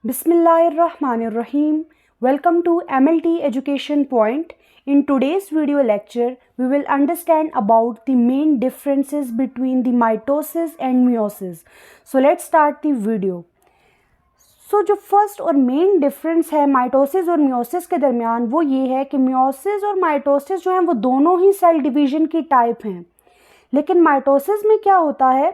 Bismillahirrahmanirrahim. Welcome to MLT Education Point. In today's video lecture, we will understand about the main differences between the mitosis and meiosis. So let's start the video. So जो first और main difference है mitosis और meiosis के दरमियान वो ये है कि मियोसिस और माइटोसिस जो हैं वो दोनों ही सेल डिवीजन की टाइप हैं, लेकिन माइटोसिस में क्या होता है,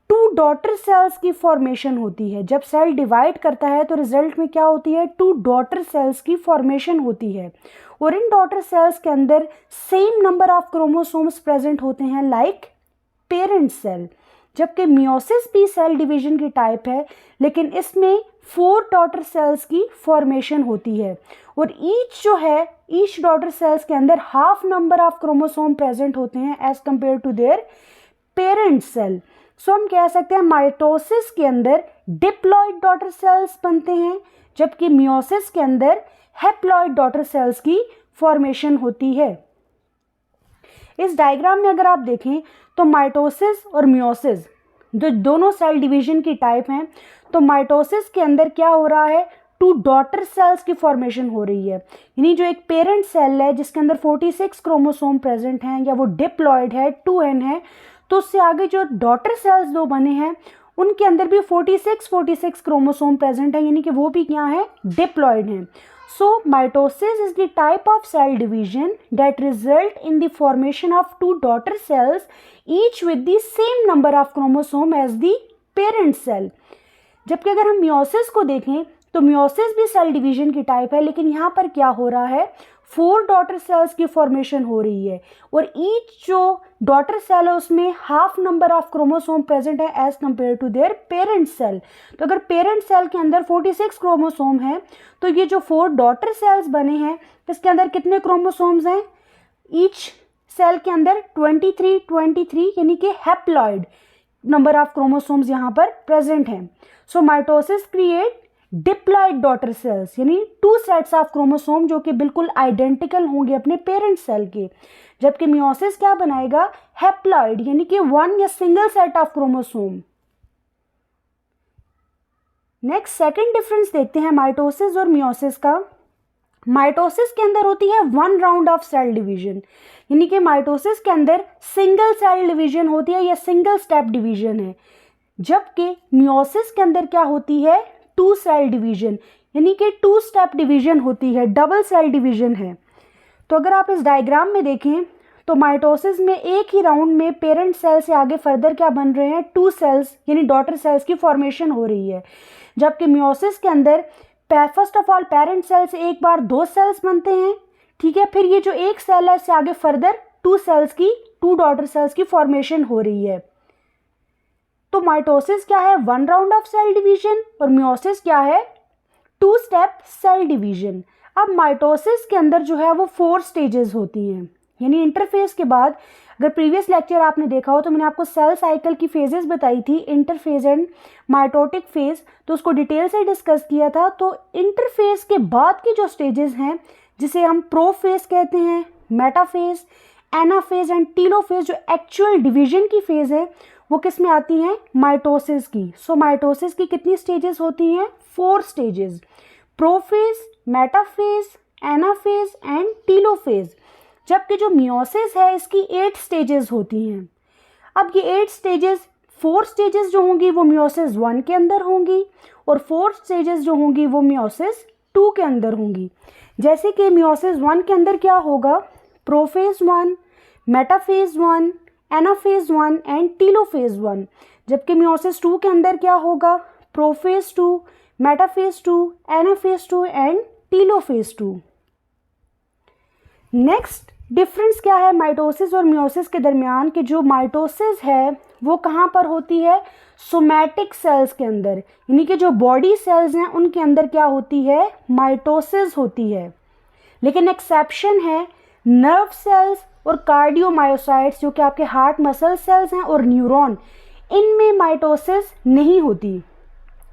टू डॉटर सेल्स की फॉर्मेशन होती है। जब सेल डिवाइड करता है तो रिजल्ट में क्या होती है, टू डॉटर सेल्स की फॉर्मेशन होती है और इन डॉटर सेल्स के अंदर same number of chromosomes present होते हैं लाइक पेरेंट सेल। जबकि मियोसिस भी सेल डिवीजन की टाइप है, लेकिन इसमें 4 डॉटर सेल्स की फॉर्मेशन होती है और ईच डॉटर सेल्स के अंदर half number of chromosome present होते हैं as compare to their parent cell. So हम कह सकते हैं माइटोसिस के अंदर डिप्लॉइड डॉटर सेल्स बनते हैं, जबकि मियोसिस के अंदर हैप्लॉइड डॉटर सेल्स की फॉर्मेशन होती है। इस डायग्राम में अगर आप देखें तो माइटोसिस और मियोसिस जो दोनों सेल डिवीजन की टाइप हैं, तो माइटोसिस के अंदर क्या हो रहा है, टू डॉटर सेल्स की फॉर्मेशन हो रही है। यानी जो एक पेरेंट सेल है जिसके अंदर 46 क्रोमोसोम प्रेजेंट हैं या वो डिप्लॉइड है 2n है, तो उससे आगे जो डॉटर सेल्स दो बने हैं उनके अंदर भी 46 क्रोमोसोम प्रेजेंट है, यानी कि वो भी क्या है, डिप्लॉइड हैं। So mitosis is the type of cell division that result in the formation of two daughter cells, each with the same number of chromosome as the parent cell. जबकि अगर हम मियोसिस को देखें तो मियोसिस भी cell division की type है, लेकिन यहाँ पर क्या हो रहा है, 4 डॉटर सेल्स की फॉर्मेशन हो रही है और ईच जो डॉटर सेल है उसमें half number of chromosome present है as compare to their parent cell. तो अगर पेरेंट सेल के अंदर 46 क्रोमोसोम है तो ये जो 4 डॉटर सेल्स बने हैं इसके अंदर कितने क्रोमोसोम्स हैं, ईच सेल के अंदर 23 यानी कि हैप्लॉइड नंबर ऑफ क्रोमोसोम्स यहाँ पर प्रेजेंट हैं। So mitosis create diploid daughter cells, यानी 2 सेट्स ऑफ क्रोमोसोम जो कि बिल्कुल आइडेंटिकल होंगे अपने पेरेंट सेल के, जबकि मियोसिस क्या बनाएगा, हैप्लॉइड यानी कि 1 या single set of chromosome. Next second difference देखते हैं माइटोसिस और मियोसिस का। माइटोसिस के अंदर होती है 1 राउंड ऑफ सेल डिवीजन, यानी कि माइटोसिस के अंदर सिंगल सेल डिवीजन होती है या सिंगल स्टेप डिवीजन है, जबकि मियोसिस के अंदर क्या होती है, 2 सेल डिवीजन, यानी कि 2 स्टेप डिवीजन होती है, डबल सेल डिवीजन है। तो अगर आप इस डायग्राम में देखें तो माइटोसिस में एक ही राउंड में पेरेंट सेल से आगे फर्दर क्या बन रहे हैं, 2 सेल्स यानी डॉटर सेल्स की फॉर्मेशन हो रही है, जबकि मियोसिस के अंदर first of all parent cell से एक बार 2 सेल्स बनते हैं, ठीक है, फिर ये जो एक सेल है इससे आगे फर्दर 2 डॉटर सेल्स की फॉर्मेशन हो रही है। तो माइटोसिस क्या है, 1 राउंड ऑफ सेल डिवीजन और मियोसिस क्या है, 2 स्टेप सेल डिवीजन। अब माइटोसिस के अंदर जो है वो 4 स्टेजेस होती हैं, यानी इंटरफेज के बाद, अगर प्रीवियस लेक्चर आपने देखा हो तो मैंने आपको सेल साइकिल की फेजेस बताई थी, इंटरफेज एंड माइटोटिक फेज, तो उसको डिटेल से डिस्कस किया था। तो इंटरफेज के बाद की जो स्टेजेस हैं जिसे हम प्रोफेज कहते हैं, मेटाफेज, एनाफेज एंड टीलोफेज, जो एक्चुअल डिवीजन की फेज है वो किस में आती हैं, माइटोसिस की। सो माइटोसिस की कितनी स्टेजेस होती हैं, 4 stages, prophase, metaphase, anaphase and telophase. जबकि जो मियोसिस है इसकी 8 स्टेजेस होती हैं। अब ये 8 स्टेजेस, 4 स्टेजेस जो होंगी वो मियोसिस 1 के अंदर होंगी और 4 स्टेजेस जो होंगी वो मियोसिस 2 के अंदर होंगी। जैसे कि मियोसिस 1 के अंदर क्या होगा, prophase 1, metaphase 1, anaphase 1 and telophase 1, जबकि मियोसिस 2 के अंदर क्या होगा, prophase 2, metaphase 2, anaphase 2 and telophase 2। Next difference क्या है माइटोसिस और मियोसिस के दरमियान, कि जो माइटोसिस है वो कहाँ पर होती है, सोमैटिक सेल्स के अंदर, यानी कि जो बॉडी सेल्स हैं उनके अंदर क्या होती है, माइटोसिस होती है। लेकिन एक्सेप्शन है नर्व सेल्स और कार्डियोमायोसाइट्स जो कि आपके हार्ट मसल सेल्स हैं और न्यूरॉन, इनमें माइटोसिस नहीं होती।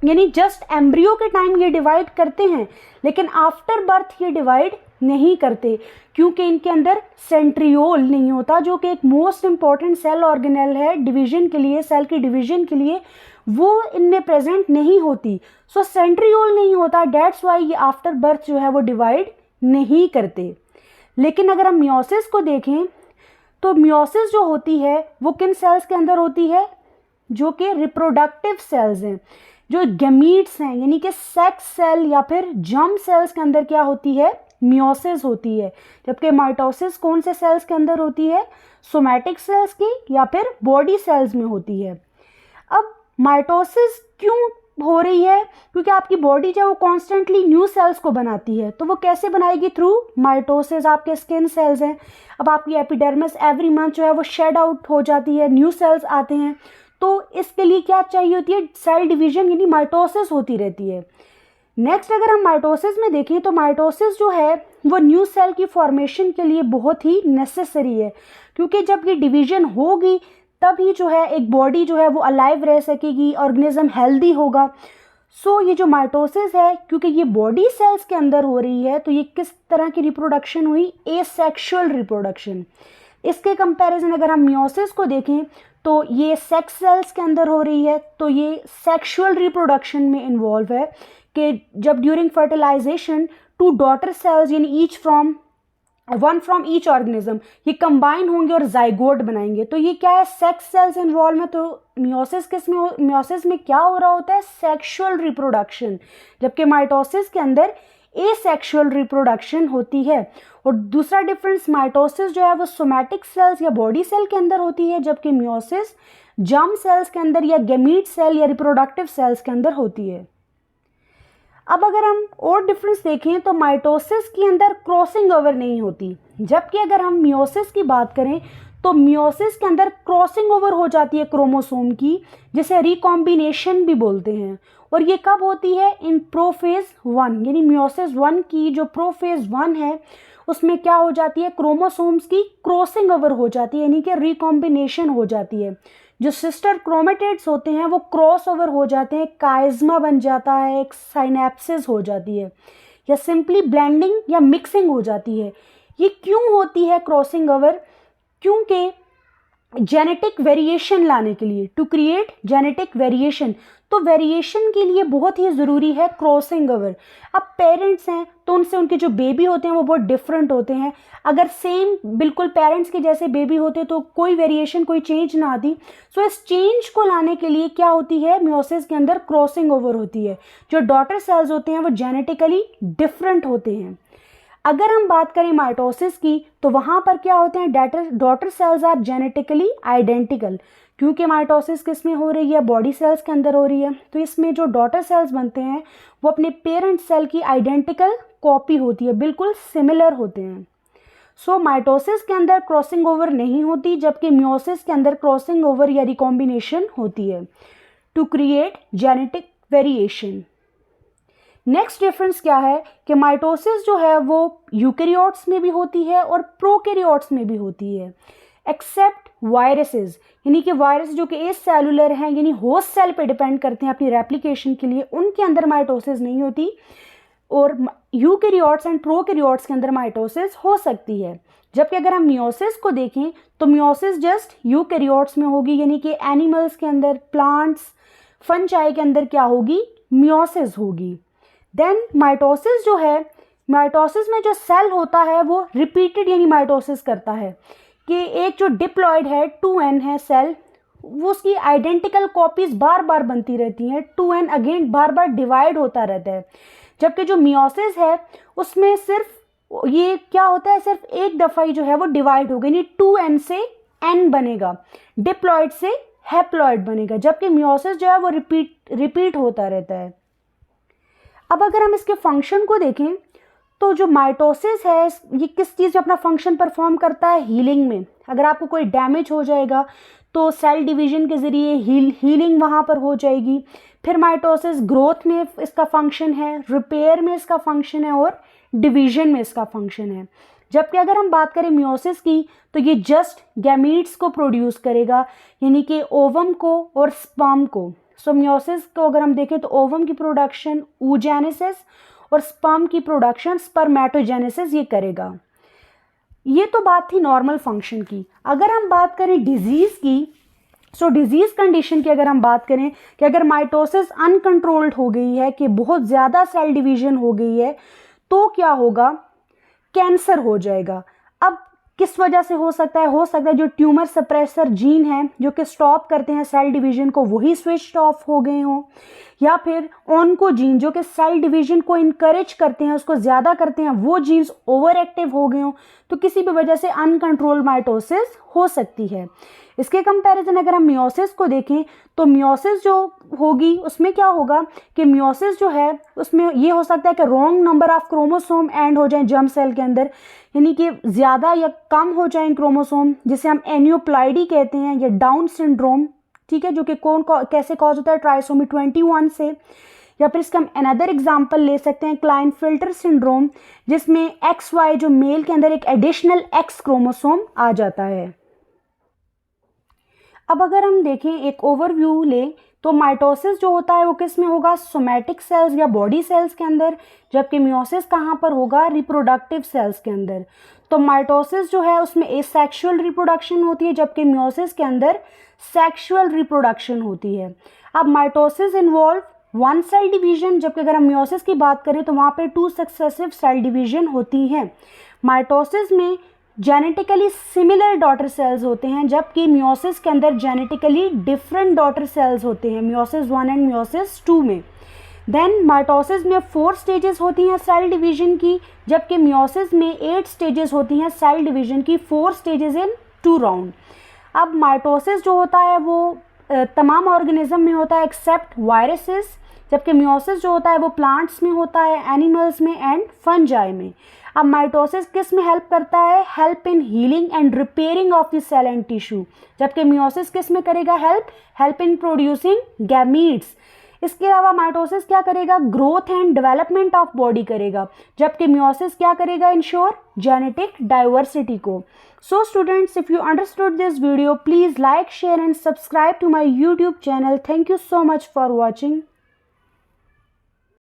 यानी जस्ट एम्ब्रियो के टाइम ये डिवाइड करते हैं, लेकिन आफ्टर बर्थ ये डिवाइड नहीं करते, क्योंकि इनके अंदर सेंट्रियोल नहीं होता, जो कि एक मोस्ट इंपॉर्टेंट सेल ऑर्गेनेल है डिवीजन के लिए, सेल की डिवीजन के लिए, वो इनमें प्रेजेंट नहीं होती। सो सेंट्रियोल नहीं होता, डेट्स वाई ये आफ्टर बर्थ जो है वो डिवाइड नहीं करते। लेकिन अगर हम मियोसिस को देखें तो मियोसिस जो होती है वो किन सेल्स के अंदर होती है, जो कि रिप्रोडक्टिव सेल्स हैं, जो गैमीट्स हैं, यानी कि सेक्स सेल या फिर जर्म सेल्स के अंदर क्या होती है, मियोसिस होती है। जबकि माइटोसिस कौन से सेल्स के अंदर होती है, सोमैटिक सेल्स की या फिर बॉडी सेल्स में होती है। अब माइटोसिस क्यों हो रही है, क्योंकि आपकी बॉडी जो है वो कॉन्स्टेंटली न्यू सेल्स को बनाती है, तो वो कैसे बनाएगी, थ्रू माइटोसिस। आपके स्किन सेल्स हैं, अब आपकी एपिडर्मिस एवरी मंथ जो है वो शेड आउट हो जाती है, न्यू सेल्स आते हैं, तो इसके लिए क्या चाहिए होती है, सेल डिवीजन, यानी माइटोसिस होती रहती है। नेक्स्ट अगर हम माइटोसिस में देखें तो माइटोसिस जो है वो न्यू सेल की फॉर्मेशन के लिए बहुत ही नेसेसरी है, क्योंकि जब ये डिवीजन होगी तभी जो है एक बॉडी जो है वो अलाइव रह सकेगी, ऑर्गेनिज्म हेल्दी होगा। सो ये जो माइटोसिस है, क्योंकि ये बॉडी सेल्स के अंदर हो रही है, तो ये किस तरह की रिप्रोडक्शन हुई, एसेक्सुअल रिप्रोडक्शन। इसके कंपैरिजन अगर हम मियोसिस को देखें तो ये सेक्स सेल्स के अंदर हो रही है, तो ये सेक्सुअल रिप्रोडक्शन में इन्वॉल्व है, कि जब during fertilisation two daughter cells यानी वन फ्रॉम ईच ऑर्गेनिज्म ये कंबाइन होंगे और जाइगोट बनाएंगे, तो ये क्या है, सेक्स सेल्स इन्वॉल्व है। तो मियोसिस में क्या हो रहा होता है, सेक्सुअल रिप्रोडक्शन, जबकि माइटोसिस के अंदर एसेक्सुअल रिप्रोडक्शन होती है। और दूसरा डिफरेंस, माइटोसिस जो है वो सोमैटिक सेल्स या बॉडी सेल के अंदर होती है, जबकि मियोसिस जर्म सेल्स के अंदर या गैमीट सेल या रिप्रोडक्टिव सेल्स के अंदर होती है। अब अगर हम और डिफरेंस देखें तो माइटोसिस के अंदर क्रॉसिंग ओवर नहीं होती, जबकि अगर हम मियोसिस की बात करें तो मियोसिस के अंदर क्रॉसिंग ओवर हो जाती है क्रोमोसोम की, जिसे रिकॉम्बिनेशन भी बोलते हैं। और ये कब होती है, इन प्रोफेज 1, यानी मियोसिस 1 की जो प्रोफेज 1 है उसमें क्या हो जाती है, क्रोमोसोम्स की क्रॉसिंग ओवर हो जाती है, यानी कि रिकॉम्बिनेशन हो जाती है। जो सिस्टर क्रोमेटिड्स होते हैं वो क्रॉस ओवर हो जाते हैं, काइज्मा बन जाता है, एक साइनेप्सिस हो जाती है, या सिंपली ब्लेंडिंग या मिक्सिंग हो जाती है। ये क्यों होती है क्रॉसिंग ओवर, क्योंकि जेनेटिक वेरिएशन लाने के लिए, टू क्रिएट जेनेटिक वेरिएशन, तो वेरिएशन के लिए बहुत ही ज़रूरी है क्रॉसिंग ओवर। अब पेरेंट्स हैं तो उनसे उनके जो बेबी होते हैं वो बहुत डिफरेंट होते हैं, अगर सेम बिल्कुल पेरेंट्स के जैसे बेबी होते तो कोई वेरिएशन, कोई चेंज ना आती। सो इस चेंज को लाने के लिए क्या होती है, मियोसिस के अंदर क्रॉसिंग ओवर होती है। जो डॉटर सेल्स होते हैं वो जेनेटिकली डिफरेंट होते हैं। अगर हम बात करें माइटोसिस की तो वहाँ पर क्या होते हैं, daughter cells are genetically identical, क्योंकि माइटोसिस किस में हो रही है, बॉडी सेल्स के अंदर हो रही है, तो इसमें जो डॉटर सेल्स बनते हैं वो अपने पेरेंट सेल की आइडेंटिकल कॉपी होती है, बिल्कुल सिमिलर होते हैं। सो माइटोसिस के अंदर क्रॉसिंग ओवर नहीं होती, जबकि मियोसिस के अंदर क्रॉसिंग ओवर या रिकॉम्बिनेशन होती है to create genetic variation. Next difference क्या है कि माइटोसिस जो है वो यूकैरियोट्स में भी होती है और प्रोकैरियोट्स में भी होती है, एक्सेप्ट वायरसेस, यानी कि वायरस जो कि एस सेलुलर हैं, यानी होस्ट सेल पे डिपेंड करते हैं अपनी रेप्लिकेशन के लिए, उनके अंदर माइटोसिस नहीं होती, और यूकैरियोट्स एंड प्रोकैरियोट्स के अंदर माइटोसिस हो सकती है। जबकि अगर हम मियोसिस को देखें तो मियोसिस जस्ट यूकैरियोट्स में होगी, यानी कि एनिमल्स के अंदर, प्लांट्स, फंजाई के अंदर क्या होगी, मियोसिस होगी। देन माइटोसिस जो है, माइटोसिस में जो सेल होता है वो रिपीटेड यानी माइटोसिस करता है, कि एक जो डिप्लॉइड है 2n है सेल, वो उसकी आइडेंटिकल कॉपीज बार बार बनती रहती हैं, 2n अगेन बार बार डिवाइड होता रहता है। जबकि जो मियोसिस है उसमें सिर्फ ये क्या होता है, सिर्फ एक दफ़ा ही जो है वो डिवाइड होगा, यानी 2n से n बनेगा, डिप्लॉइड से हैप्लॉइड बनेगा, जबकि मियोसिस जो है वो रिपीट होता रहता है। अब अगर हम इसके फंक्शन को देखें तो जो माइटोसिस है ये किस चीज़ में अपना फंक्शन परफॉर्म करता है, हीलिंग में। अगर आपको कोई डैमेज हो जाएगा तो सेल डिवीजन के ज़रिए हीलिंग वहाँ पर हो जाएगी। फिर माइटोसिस ग्रोथ में इसका फंक्शन है, रिपेयर में इसका फंक्शन है, और डिवीजन में इसका फंक्शन है। जबकि अगर हम बात करें मियोसिस की तो ये जस्ट गैमीट्स को प्रोड्यूस करेगा, यानी कि ओवम को और स्पर्म को। सो मियोसिस को अगर हम देखें तो ओवम की प्रोडक्शन oogenesis और स्पर्म की प्रोडक्शन स्पर्मेटोजेनेसिस ये करेगा। ये तो बात थी नॉर्मल फंक्शन की। अगर हम बात करें डिजीज की, सो डिजीज कंडीशन की अगर हम बात करें कि अगर माइटोसिस अनकंट्रोल्ड हो गई है, कि बहुत ज़्यादा सेल डिवीजन हो गई है, तो क्या होगा, कैंसर हो जाएगा। अब किस वजह से हो सकता है? हो सकता है जो ट्यूमर सप्रेसर जीन है जो कि स्टॉप करते हैं सेल डिवीजन को, वही स्विच ऑफ हो गए हों, या फिर ऑनको जीन जो कि सेल डिवीजन को इनकरेज करते हैं, उसको ज़्यादा करते हैं, वो जीन्स ओवर एक्टिव हो गए हों। तो किसी भी वजह से अनकंट्रोल्ड माइटोसिस हो सकती है। इसके कंपैरिजन अगर हम मियोसिस को देखें तो मियोसिस जो होगी उसमें क्या होगा कि मियोसिस जो है उसमें ये हो सकता है कि wrong number of chromosome and हो जाए जर्म सेल के अंदर, यानी कि ज़्यादा या कम हो जाए क्रोमोसोम, जिसे हम एनियोप्लाइडी कहते हैं, या डाउन सिंड्रोम, ठीक है, जो कि कैसे कॉज होता है, ट्राइसोमी 21 से। या फिर इसका हम अनदर एग्जांपल ले सकते हैं क्लाइनफिल्टर सिंड्रोम, जिसमें XY जो मेल के अंदर एक एडिशनल X क्रोमोसोम आ जाता है। अब अगर हम देखें एक ओवरव्यू लें तो माइटोसिस जो होता है वो किस में होगा, सोमैटिक सेल्स या बॉडी सेल्स के अंदर, जबकि मियोसिस कहाँ पर होगा, रिप्रोडक्टिव सेल्स के अंदर। तो माइटोसिस जो है उसमें एसेक्सुअल रिप्रोडक्शन होती है, जबकि मियोसिस के अंदर सेक्सुअल रिप्रोडक्शन होती है। अब mitosis involve one cell division, जबकि अगर हम मियोसिस की बात करें तो वहाँ पे 2 सक्सेसिव सेल डिवीजन होती है। माइटोसिस में जेनेटिकली सिमिलर डॉटर सेल्स होते हैं, जबकि मियोसिस के अंदर जेनेटिकली डिफरेंट डॉटर सेल्स होते हैं, मियोसिस 1 एंड मियोसिस 2 में। देन माइटोसिस में 4 स्टेजेस होती हैं सेल डिवीजन की, जबकि मियोसिस में 8 स्टेजेस होती हैं सेल डिवीजन की, 4 स्टेजेस इन 2 राउंड। अब माइटोसिस जो होता है वो तमाम ऑर्गेनिज्म में होता है एक्सेप्ट वायरसेस, जबकि मियोसिस जो होता है वो प्लांट्स में होता है, एनिमल्स में एंड फंजाई में। अब माइटोसिस किस में हेल्प करता है, help in healing and repairing of the cell and tissue, जबकि मियोसिस किस में करेगा, हेल्प इन प्रोड्यूसिंग गैमीट्स। इसके अलावा माइटोसिस क्या करेगा, growth and development of body करेगा, जबकि मियोसिस क्या करेगा, इंश्योर जेनेटिक डाइवर्सिटी को। So students, if you understood this video, please like, share and subscribe to my YouTube channel. Thank you so much for watching.